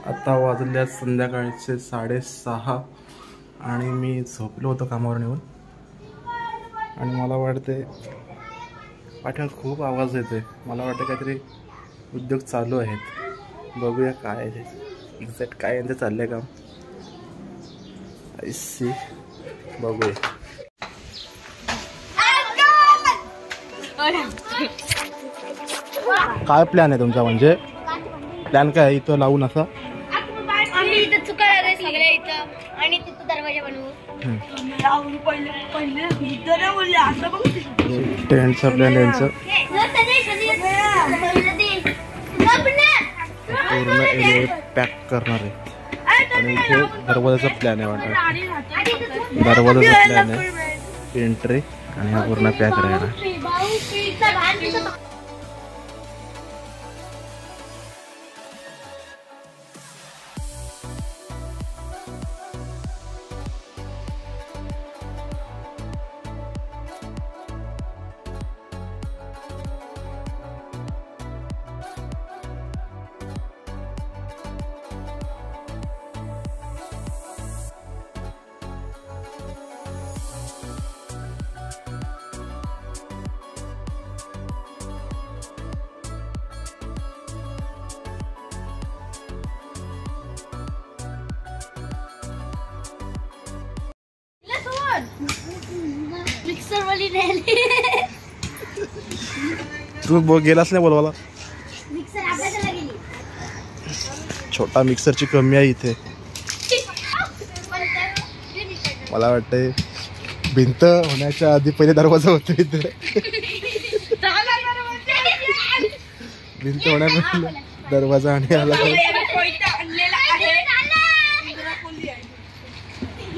आता वाजल्यात संध्याकाळचे 6:30 आणि मी झोपलो होतो कामावर येऊन आणि मला वाटते पाठीवर खूप आवाज येतोय. मला वाटतं काहीतरी उद्योग चालू आहेत. बघूया काय आहे एक्झॅक्ट काय यांचं चाललंय काम. सी बघूया काय प्लॅन आहे तुमचा. म्हणजे प्लॅन काय आहे इथं लावून असा टेंटचा प्लॅन यांचं पूर्ण एरिया पॅक करणार आहे. आणि इथे दरवाजाचा प्लॅन आहे वाटतं. दरवाजाचा प्लॅन आहे एंट्री आणि हा पूर्ण पॅक राहणार. मिक्सर वाली तू गेलास नाही बोलवाला. मिक्सर आपल्याला गेली. छोटा मिक्सरची कमी आहे इथे. मला वाटतंय भिंत होण्याच्या आधी पहिले दरवाजा होतो इथे. भिंत होण्यापूर्वी दरवाजा आणि आला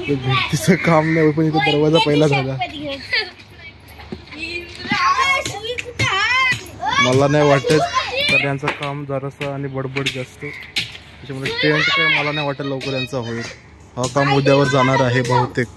भिंतीचं काम नाही पण इथे दरवाजा पहिला झाला. मला नाही वाटत तर यांचं काम जरासं आणि बडबड जास्त त्याच्यामुळे टेंट काय मला नाही वाटत लवकर यांचा होईल. हा काम उद्यावर जाणार आहे बहुतेक.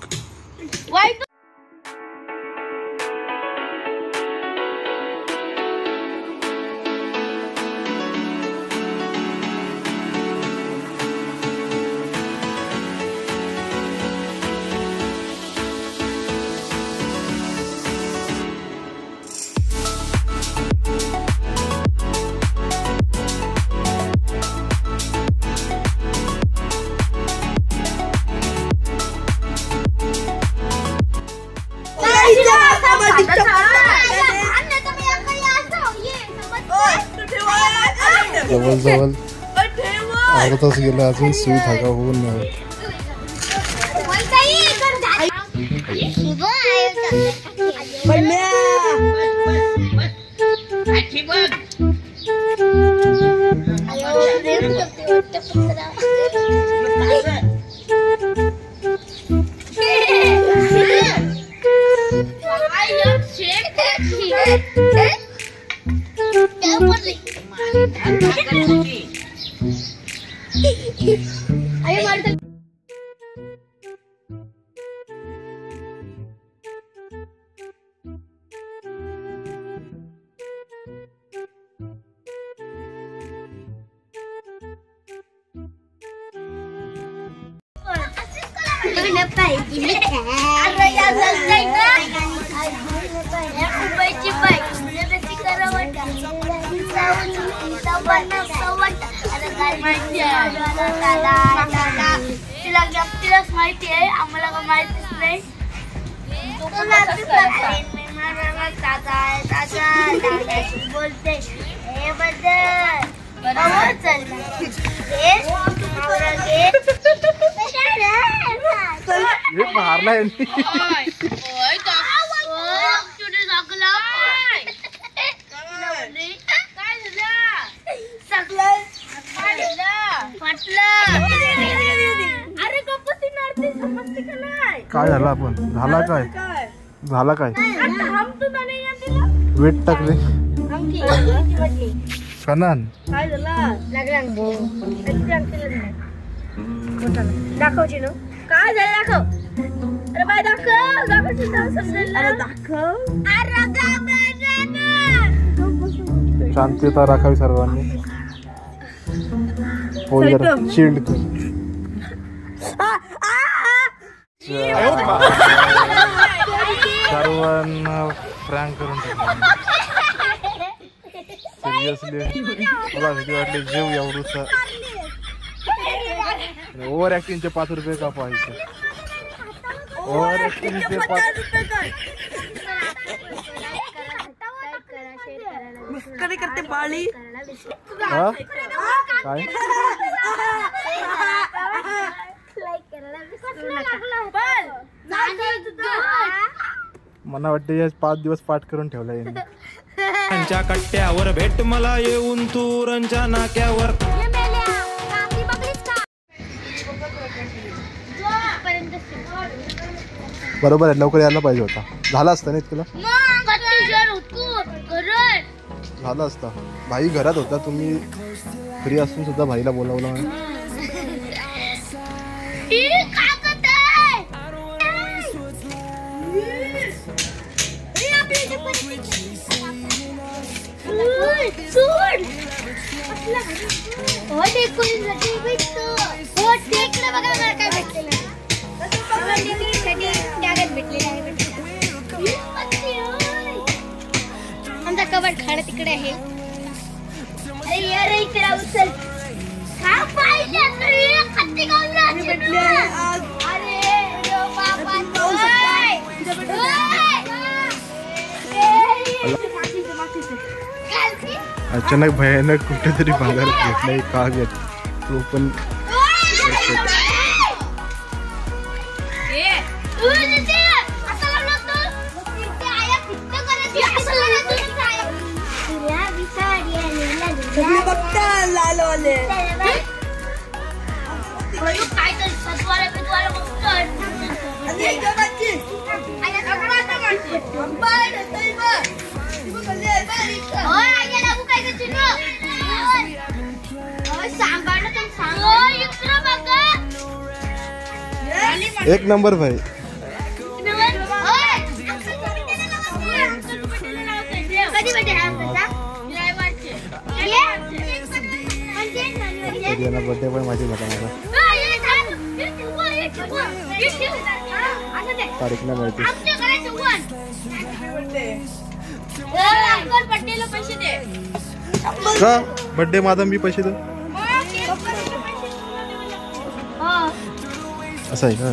जवळजवळ अर्धा तास गेला अजून सुई धागा होऊन नाही. तिलाच माहिती आहे आम्हाला का माहितीच नाही. बोलते हे मारला काय झालं. आपण झाला काय झाला काय वेट टाकले कनान काय झालं दाखवची ना काय झालं दाखव. अरे बाय दाखव दाखव. शांतता राखावी सर्वांनी. फोन जरा शील्ड कर. सर्वांना फ्रँक करून टाकलं. सिरियसली मला भीती वाटली. जीव एवढूसा ओव्हर ऍक्टिंगचे 5 रुपये का पाहायचे. ओव्हर ऍक्टिंगचे 5 मस्करी करते बाळी. काय मला वाटतं या 5 दिवस पाठ करून ठेवला येईल. त्यांच्या कट्ट्यावर भेट मला येऊन तूरांच्या नाक्यावर. बरोबर आहे. लवकर यायला पाहिजे होता. झाला असता नाही तुला. झालं असता. भाई घरात होता. तुम्ही फ्री असून सुद्धा भाईला बोलावलं. आमचा कबड खाडा तिकडे आहे. अरे यार इकडे उचल. हा पाहिजे खत्ती गाऊन अरे बाबा अचानक भयानक कुठेतरी भागात घेतलाय. का घेत तो पण एक नंबर भाई. बर्थडे पण माहिती होता माझा. तारीख नाही माहिती. का बर्थडे माझा मी पैसे दे असं आहे का.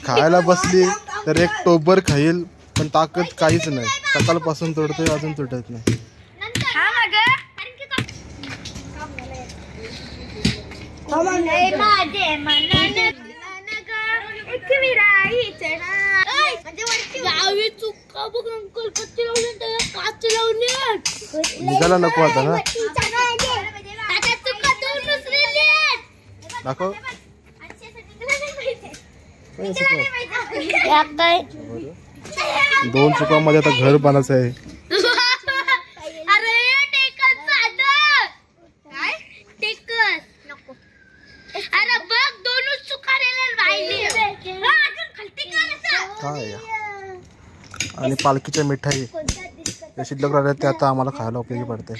खायला बसली तर एक टोबर खाईल पण ताकद काहीच नाही. सकाळपासून तोडतोय अजून तुटत नाही. निघाला नको आता ना. दाखव. 2 चुकांमध्ये आता घर बनायचं आहे. काय आणि पालखीच्या मिठाई जे शिल्लक राहिल्या त्या आता आम्हाला खायला उपयोगी पडते.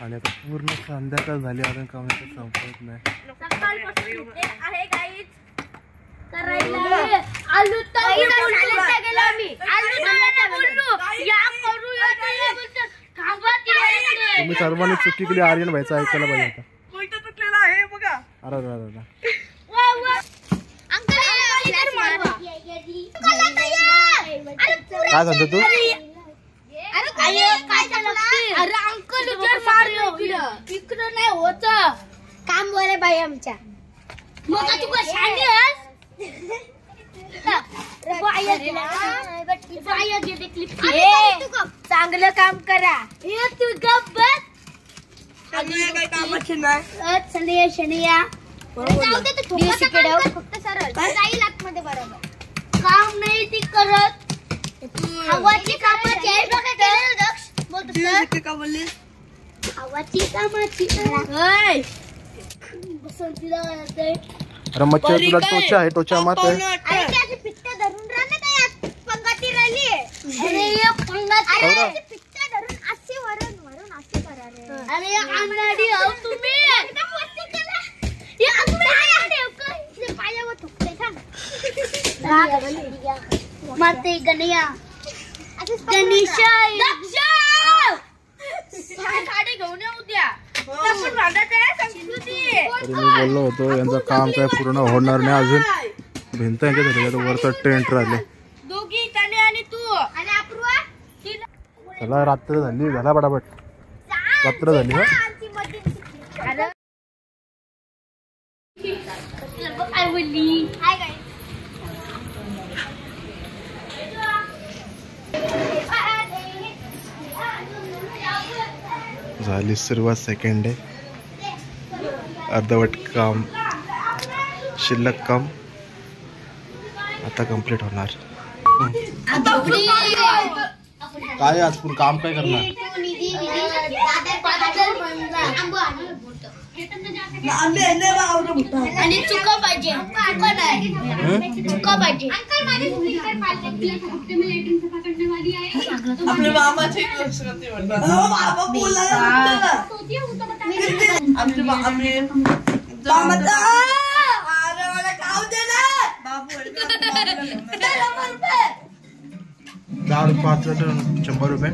आणि आता पूर्ण संध्याकाळ झाली अजून काम संपत नाही. तुम्ही सर्वांनी चुकी केली. आर्यन व्हायचं ऐकायला पाहिजे होता. अरे काय सांगतो तू. अरे अंकल इकडं नाही होत काम बरे बाई आमच्या. मग तू काय सांगेस. चांगलं काम करा. तू गप बस. शनिया फक्त सरळ जाईल आतमध्ये बरोबर. काम नाही ती करत. हवाची कामं खावाची कामाची बसंतीला जाते. अरे मच्छर तुला टोचा आहे, टोचा मात आहे. अरे त्याची पिट्ट धरून राहते काय पंगाती राहिली. अरे ये पंगाती अरे पिट्ट धरून असे वरून वरून असे करा रे. अरे अंगाडी हो तुम्ही एकदम मस्ती केला. ये अंगाडी हो काय इथे पायावर ठोकते थांब. मारते गणिया गणेशा दक्षा साडे घेऊन येऊ द्या. आपण भांडत आहे संस्कृती. तरी मी बोललो होतो यांचं काम काय पूर्ण होणार नाही अजून. भिंत यांच्या झाली वरचा टेंट राहिले. दोघी त्याने आणि तू आणि अपूर्वा चला रात्र झाली, झाला पटापट रात्र झाली. हा काय बोलली काय काय झाली सुरुवात. सेकंड डे, अर्धवट काम, शिल्लक काम आता कंप्लीट होणार. काय आज पण काम काय करणार? आणि चुका पाहिजे चुका पाहिजे. आपल्या मामाची दाल 5 100 रुपये.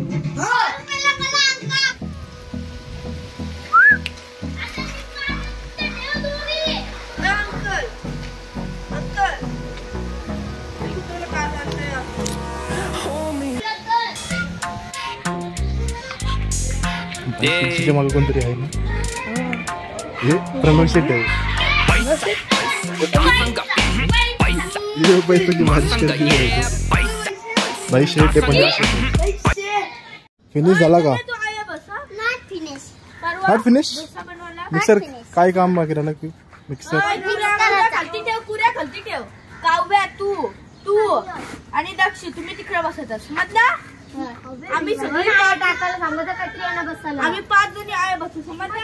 तुझ्या मागे कोणतरी आहे ना, हे प्रमोद शेट आहे. पैशाची भाजी बाई शेट आहे. 50 फिनिश झाला का? Not finish. मिक्सर काय काम बाकी राहिलं की? मिक्सर खालती ठेव, पुऱ्या खालती ठेव. काव्या तू आणि दक्षी तुम्ही तिकडे बसतच समजला. आम्ही सगळी आम्ही 5 जणी आहे बसू समजला.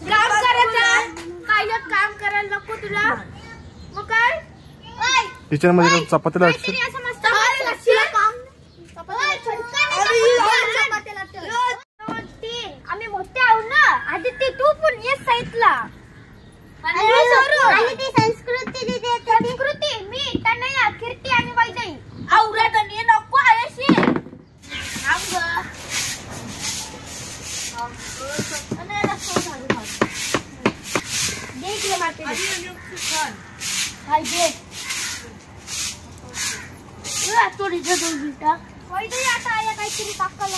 काम करायचं काय काम करायला नको तुला मग काय किचन मध्ये चपातीला अडचण. आम्ही मोठे आहोत ना. आदित्य तू पण ये साईडला. संस्कृती मी तनया कीर्ती आणि वैजई आवरात आणि नको आयशी आता आया काहीतरी काकाला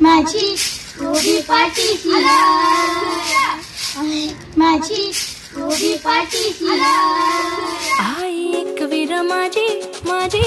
माझी उभी पाठीशी माझी उभी पाठीशी आई एक वीर माझी माझी